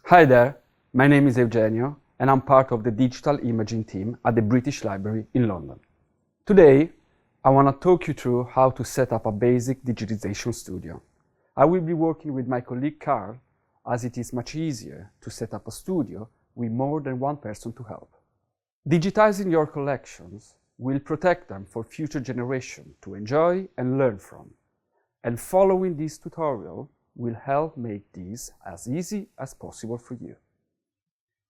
Hi there, my name is Eugenio and I'm part of the digital imaging team at the British Library in London. Today, I want to talk you through how to set up a basic digitization studio. I will be working with my colleague Carl, as it is much easier to set up a studio with more than one person to help. Digitizing your collections will protect them for future generations to enjoy and learn from. And following this tutorial will help make this as easy as possible for you.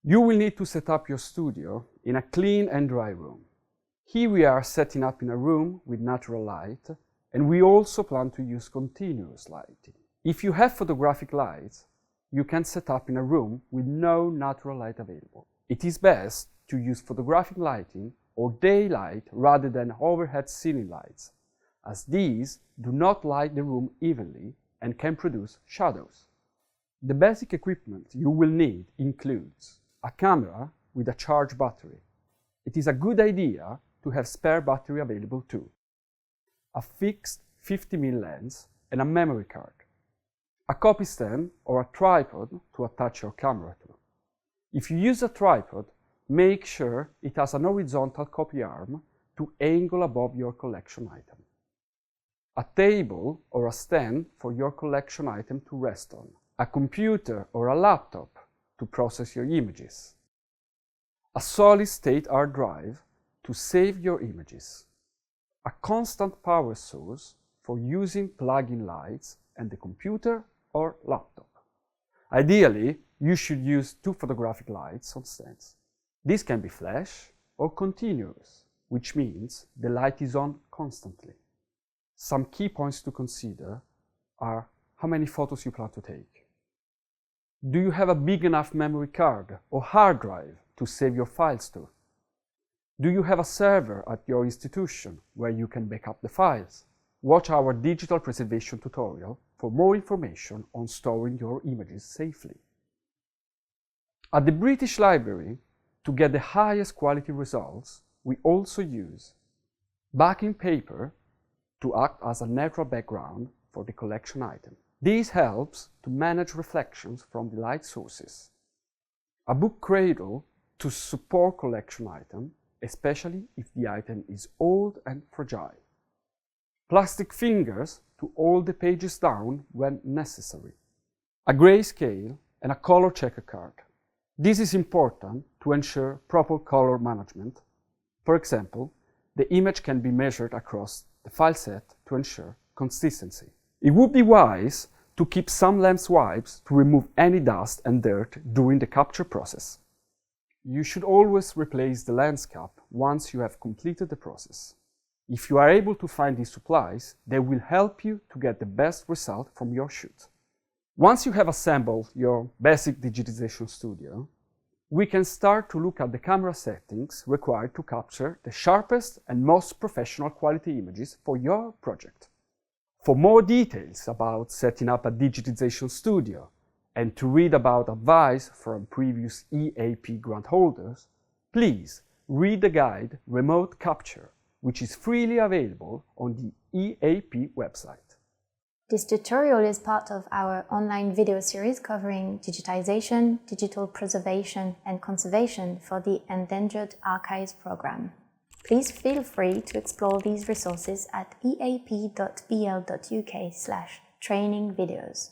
You will need to set up your studio in a clean and dry room. Here we are setting up in a room with natural light, and we also plan to use continuous lighting. If you have photographic lights, you can set up in a room with no natural light available. It is best to use photographic lighting or daylight rather than overhead ceiling lights, as these do not light the room evenly and can produce shadows. The basic equipment you will need includes a camera with a charged battery. It is a good idea to have spare battery available too. A fixed 50mm lens and a memory card. A copy stand or a tripod to attach your camera to. If you use a tripod, make sure it has an horizontal copy arm to angle above your collection item. A table or a stand for your collection item to rest on. A computer or a laptop to process your images. A solid-state hard drive to save your images. A constant power source for using plug-in lights and the computer or laptop. Ideally, you should use 2 photographic lights on stands. This can be flash or continuous, which means the light is on constantly. Some key points to consider are how many photos you plan to take. Do you have a big enough memory card or hard drive to save your files to? Do you have a server at your institution where you can back up the files? Watch our digital preservation tutorial for more information on storing your images safely. At the British Library, to get the highest quality results, we also use backing paper to act as a neutral background for the collection item. This helps to manage reflections from the light sources. A book cradle to support collection item, especially if the item is old and fragile. Plastic fingers to hold the pages down when necessary. A grayscale and a color checker card. This is important to ensure proper color management. For example, the image can be measured across the file set to ensure consistency. It would be wise to keep some lens wipes to remove any dust and dirt during the capture process. You should always replace the lens cap once you have completed the process. If you are able to find these supplies, they will help you to get the best result from your shoot. Once you have assembled your basic digitization studio, we can start to look at the camera settings required to capture the sharpest and most professional quality images for your project. For more details about setting up a digitization studio and to read about advice from previous EAP grant holders, please read the guide Remote Capture, which is freely available on the EAP website. This tutorial is part of our online video series covering digitization, digital preservation and conservation for the Endangered Archives program. Please feel free to explore these resources at eap.bl.uk/training videos.